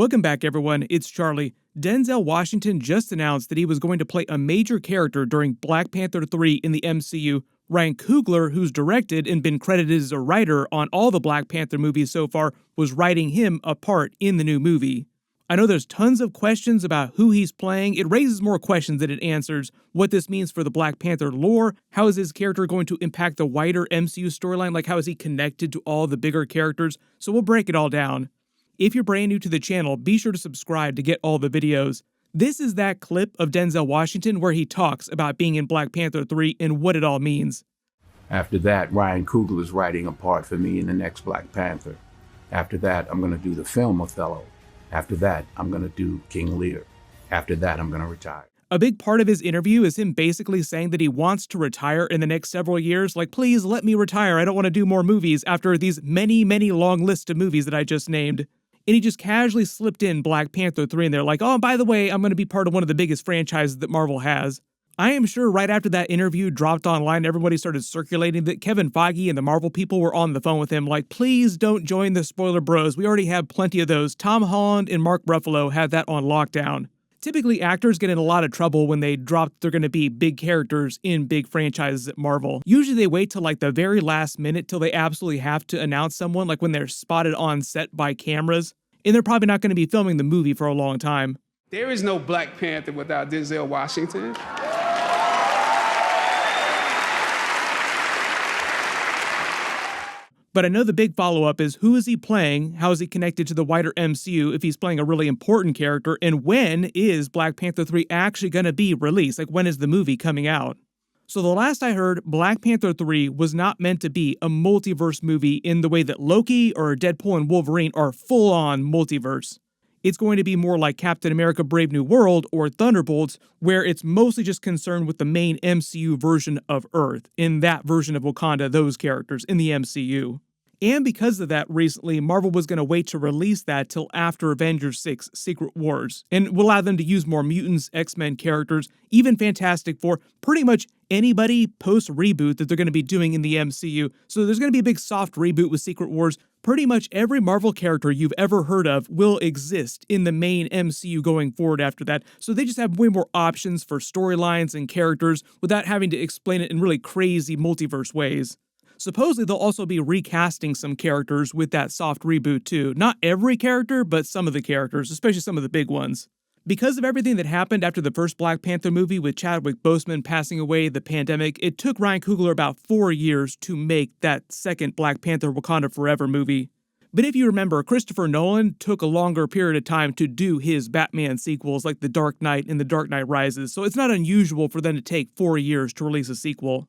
Welcome back, everyone. It's Charlie. Denzel Washington just announced that he was going to play a major character during Black Panther 3 in the MCU. Ryan Coogler, who's directed and been credited as a writer on all the Black Panther movies so far, was writing him a part in the new movie. I know there's tons of questions about who he's playing. It raises more questions than it answers. What this means for the Black Panther lore, how is his character going to impact the wider MCU storyline, like how is he connected to all the bigger characters? So we'll break it all down. If you're brand new to the channel, be sure to subscribe to get all the videos. This is that clip of Denzel Washington where he talks about being in Black Panther 3 and what it all means. After that, Ryan Coogler is writing a part for me in the next Black Panther. After that, I'm going to do the film Othello. After that, I'm going to do King Lear. After that, I'm going to retire. A big part of his interview is him basically saying that he wants to retire in the next several years. Like, please let me retire. I don't want to do more movies after these many long list of movies that I just named. And he just casually slipped in Black Panther 3 and they're like, oh, by the way, I'm going to be part of one of the biggest franchises that Marvel has. I am sure right after that interview dropped online, everybody started circulating that Kevin Feige and the Marvel people were on the phone with him like, please don't join the spoiler bros. We already have plenty of those. Tom Holland and Mark Ruffalo had that on lockdown. Typically, actors get in a lot of trouble when they drop they're going to be big characters in big franchises at Marvel. Usually they wait till like the very last minute till they absolutely have to announce someone, like when they're spotted on set by cameras. And they're probably not going to be filming the movie for a long time. There is no Black Panther without Denzel Washington. But I know the big follow-up is who is he playing, how is he connected to the wider MCU if he's playing a really important character, and when is Black Panther 3 actually going to be released? Like, when is the movie coming out? So the last I heard, Black Panther 3 was not meant to be a multiverse movie in the way that Loki or Deadpool and Wolverine are full-on multiverse. It's going to be more like Captain America Brave New World or Thunderbolts, where it's mostly just concerned with the main MCU version of Earth, in that version of Wakanda, those characters in the MCU. And because of that, recently, Marvel was going to wait to release that till after Avengers 6 Secret Wars, and will allow them to use more mutants, X-Men characters, even Fantastic Four, pretty much anybody post-reboot that they're going to be doing in the MCU. So there's going to be a big soft reboot with Secret Wars. Pretty much every Marvel character you've ever heard of will exist in the main MCU going forward after that. So they just have way more options for storylines and characters without having to explain it in really crazy multiverse ways. Supposedly, they'll also be recasting some characters with that soft reboot too. Not every character, but some of the characters, especially some of the big ones. Because of everything that happened after the first Black Panther movie with Chadwick Boseman passing away, the pandemic, it took Ryan Coogler about 4 years to make that second Black Panther Wakanda Forever movie. But if you remember, Christopher Nolan took a longer period of time to do his Batman sequels like The Dark Knight and The Dark Knight Rises, so it's not unusual for them to take 4 years to release a sequel.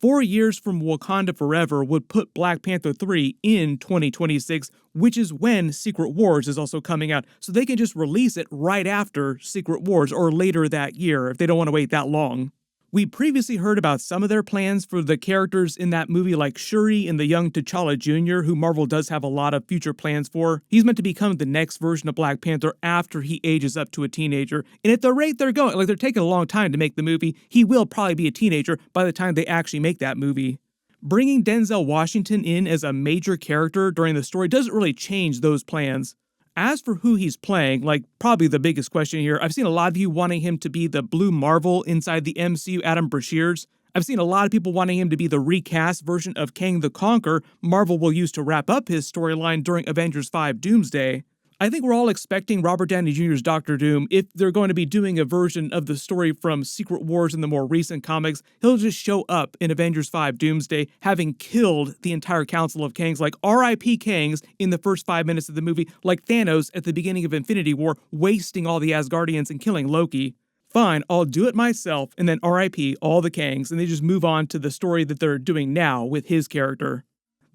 4 years from Wakanda Forever would put Black Panther 3 in 2026, which is when Secret Wars is also coming out, so they can just release it right after Secret Wars or later that year if they don't want to wait that long. We previously heard about some of their plans for the characters in that movie like Shuri and the young T'Challa Jr., who Marvel does have a lot of future plans for. He's meant to become the next version of Black Panther after he ages up to a teenager. And at the rate they're going, like they're taking a long time to make the movie, he will probably be a teenager by the time they actually make that movie. Bringing Denzel Washington in as a major character during the story doesn't really change those plans. As for who he's playing, like probably the biggest question here, I've seen a lot of you wanting him to be the Blue Marvel inside the MCU Adam Brashears. I've seen a lot of people wanting him to be the recast version of Kang the Conqueror Marvel will use to wrap up his storyline during Avengers 5 Doomsday. I think we're all expecting Robert Downey Jr.'s Doctor Doom. If they're going to be doing a version of the story from Secret Wars in the more recent comics, he'll just show up in Avengers 5 Doomsday, having killed the entire Council of Kangs, like R.I.P. Kangs in the first 5 minutes of the movie, like Thanos at the beginning of Infinity War, wasting all the Asgardians and killing Loki. Fine, I'll do it myself, and then R.I.P. all the Kangs, and they just move on to the story that they're doing now with his character.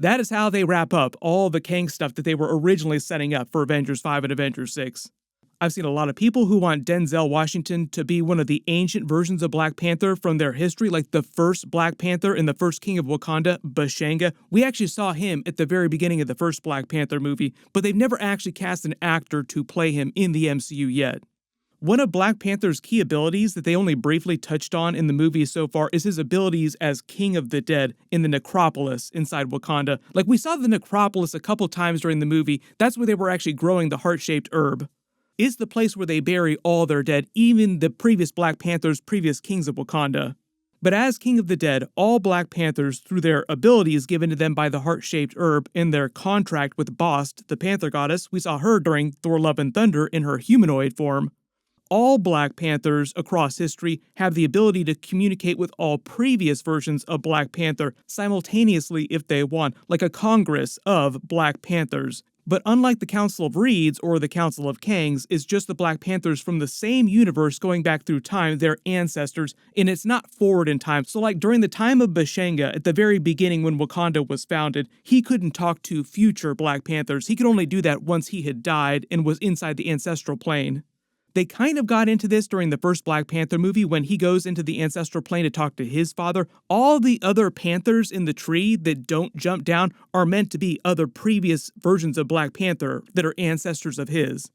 That is how they wrap up all the Kang stuff that they were originally setting up for Avengers 5 and Avengers 6. I've seen a lot of people who want Denzel Washington to be one of the ancient versions of Black Panther from their history, like the first Black Panther and the first King of Wakanda, Bashanga. We actually saw him at the very beginning of the first Black Panther movie, but they've never actually cast an actor to play him in the MCU yet. One of Black Panther's key abilities that they only briefly touched on in the movie so far is his abilities as King of the Dead in the necropolis inside Wakanda. Like, we saw the necropolis a couple times during the movie. That's where they were actually growing the heart-shaped herb. It's the place where they bury all their dead, even the previous Black Panthers, previous kings of Wakanda. But as King of the Dead, all Black Panthers, through their abilities given to them by the heart-shaped herb in their contract with Bast, the Panther goddess, we saw her during Thor Love and Thunder in her humanoid form. All Black Panthers across history have the ability to communicate with all previous versions of Black Panther simultaneously if they want, like a congress of Black Panthers. But unlike the Council of Reeds or the Council of Kangs, it's just the Black Panthers from the same universe going back through time, their ancestors, and it's not forward in time. So like during the time of Bashanga, at the very beginning when Wakanda was founded, he couldn't talk to future Black Panthers. He could only do that once he had died and was inside the ancestral plane. They kind of got into this during the first Black Panther movie when he goes into the ancestral plane to talk to his father. All the other Panthers in the tree that don't jump down are meant to be other previous versions of Black Panther that are ancestors of his.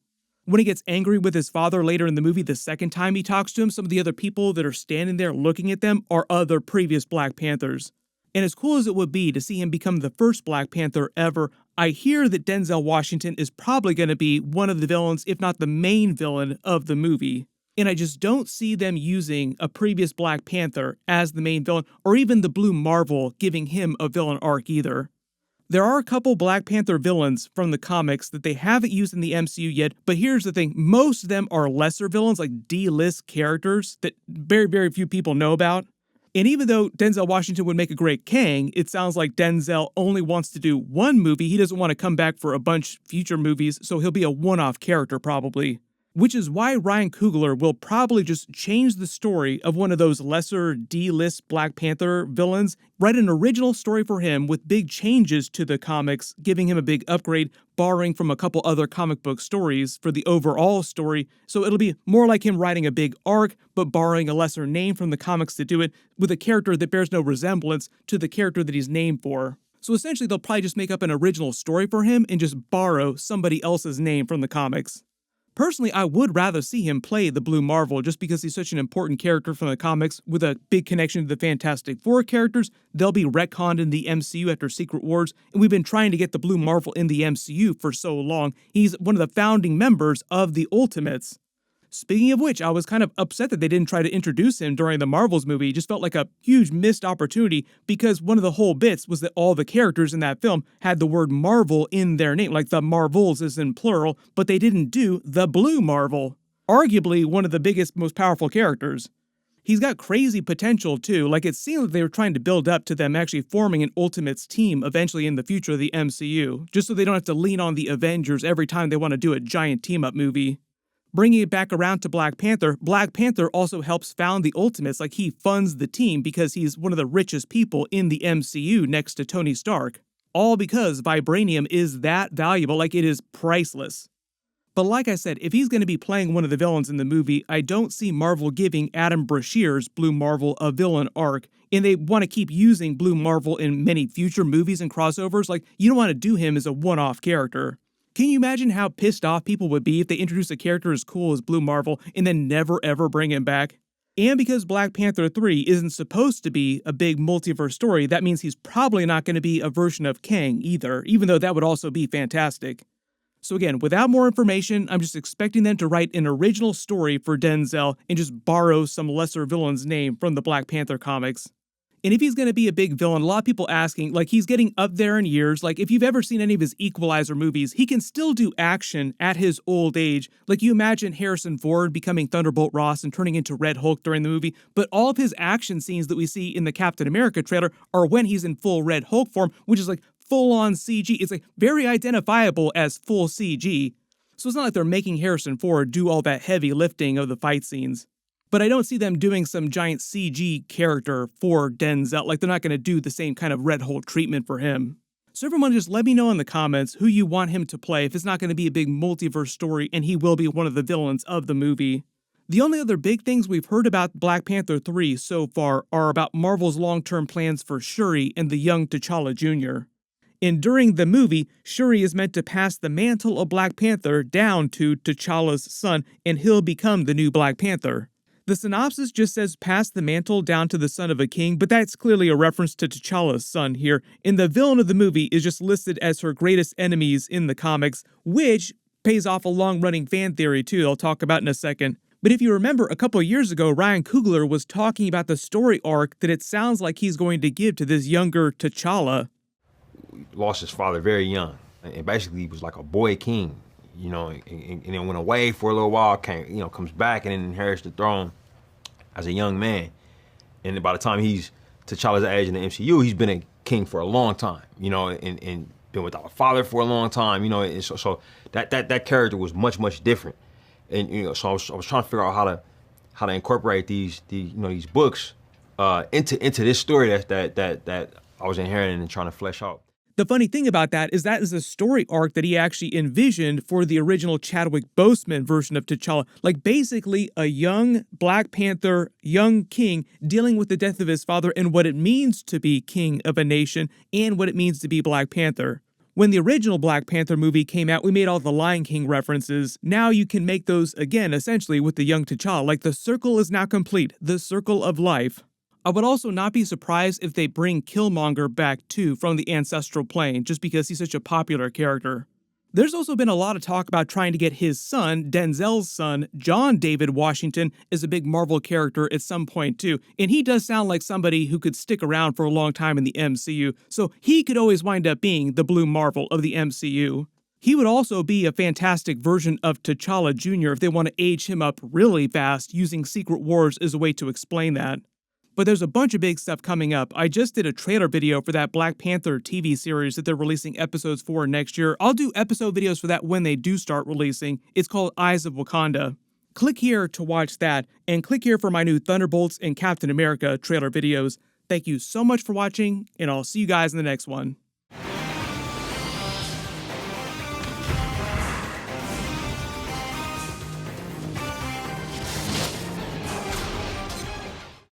When he gets angry with his father later in the movie, the second time he talks to him, some of the other people that are standing there looking at them are other previous Black Panthers. And as cool as it would be to see him become the first Black Panther ever, I hear that Denzel Washington is probably going to be one of the villains, if not the main villain of the movie. And I just don't see them using a previous Black Panther as the main villain, or even the Blue Marvel giving him a villain arc either. There are a couple Black Panther villains from the comics that they haven't used in the MCU yet, but here's the thing, most of them are lesser villains, like D-list characters that very, very few people know about. And even though Denzel Washington would make a great Kang, it sounds like Denzel only wants to do one movie. He doesn't want to come back for a bunch future movies, so he'll be a one-off character probably. Which is why Ryan Coogler will probably just change the story of one of those lesser D-list Black Panther villains, write an original story for him with big changes to the comics, giving him a big upgrade, borrowing from a couple other comic book stories for the overall story, so it'll be more like him writing a big arc, but borrowing a lesser name from the comics to do it, with a character that bears no resemblance to the character that he's named for. So essentially they'll probably just make up an original story for him and just borrow somebody else's name from the comics. Personally, I would rather see him play the Blue Marvel just because he's such an important character from the comics with a big connection to the Fantastic Four characters. They'll be retconned in the MCU after Secret Wars, and we've been trying to get the Blue Marvel in the MCU for so long. He's one of the founding members of the Ultimates. Speaking of which, I was kind of upset that they didn't try to introduce him during the Marvels movie. It just felt like a huge missed opportunity because one of the whole bits was that all the characters in that film had the word Marvel in their name, like the Marvels is in plural, but they didn't do the Blue Marvel, arguably one of the biggest, most powerful characters. He's got crazy potential too, like it seemed like they were trying to build up to them actually forming an Ultimates team eventually in the future of the MCU, just so they don't have to lean on the Avengers every time they want to do a giant team-up movie. Bringing it back around to Black Panther also helps found the Ultimates, like he funds the team because he's one of the richest people in the MCU next to Tony Stark. All because vibranium is that valuable, like it is priceless. But like I said, if he's going to be playing one of the villains in the movie, I don't see Marvel giving Adam Brashear's Blue Marvel a villain arc, and they want to keep using Blue Marvel in many future movies and crossovers, like you don't want to do him as a one-off character. Can you imagine how pissed off people would be if they introduced a character as cool as Blue Marvel and then never ever bring him back? And because Black Panther 3 isn't supposed to be a big multiverse story, that means he's probably not going to be a version of Kang either, even though that would also be fantastic. So again, without more information, I'm just expecting them to write an original story for Denzel and just borrow some lesser villain's name from the Black Panther comics. And if he's going to be a big villain, a lot of people asking, like he's getting up there in years, like if you've ever seen any of his Equalizer movies, he can still do action at his old age. Like you imagine Harrison Ford becoming Thunderbolt Ross and turning into Red Hulk during the movie, but all of his action scenes that we see in the Captain America trailer are when he's in full Red Hulk form, which is like full-on CG. It's like very identifiable as full CG. So it's not like they're making Harrison Ford do all that heavy lifting of the fight scenes. But I don't see them doing some giant CG character for Denzel, like they're not going to do the same kind of Red Hulk treatment for him. So everyone just let me know in the comments who you want him to play if it's not going to be a big multiverse story and he will be one of the villains of the movie. The only other big things we've heard about Black Panther 3 so far are about Marvel's long-term plans for Shuri and the young T'Challa Jr. And during the movie, Shuri is meant to pass the mantle of Black Panther down to T'Challa's son and he'll become the new Black Panther. The synopsis just says pass the mantle down to the son of a king, but that's clearly a reference to T'Challa's son here, and the villain of the movie is just listed as her greatest enemies in the comics, which Pays off a long-running fan theory too, I'll talk about in a second. But if you remember, a couple of years ago, Ryan Coogler was talking about the story arc that it sounds like he's going to give to this younger T'Challa. Lost his father very young, and basically he was like a boy king, you know, and then went away for a little while, comes back and then inherits the throne as a young man. And by the time he's T'Challa's age in the MCU, he's been a king for a long time, you know, and been without a father for a long time, you know, and so that character was much different. And you know, so I was trying to figure out how to incorporate these books into this story that I was inheriting and trying to flesh out. The funny thing about that is a story arc that he actually envisioned for the original Chadwick Boseman version of T'Challa. Like basically a young Black Panther, young king dealing with the death of his father and what it means to be king of a nation and what it means to be Black Panther. When the original Black Panther movie came out, we made all the Lion King references. Now you can make those again, essentially, with the young T'Challa. Like the circle is now complete, the circle of life. I would also not be surprised if they bring Kilmonger back too from the ancestral plane, just because he's such a popular character. There's also been a lot of talk about trying to get his son, Denzel's son, John David Washington, as a big Marvel character at some point too, and he does sound like somebody who could stick around for a long time in the MCU, so he could always wind up being the Blue Marvel of the MCU. He would also be a fantastic version of T'Challa Jr. if they want to age him up really fast, using Secret Wars as a way to explain that. But there's a bunch of big stuff coming up. I just did a trailer video for that Black Panther TV series that they're releasing episodes for next year. I'll do episode videos for that when they do start releasing. It's called Eyes of Wakanda. Click here to watch that, and click here for my new Thunderbolts and Captain America trailer videos. Thank you so much for watching, and I'll see you guys in the next one.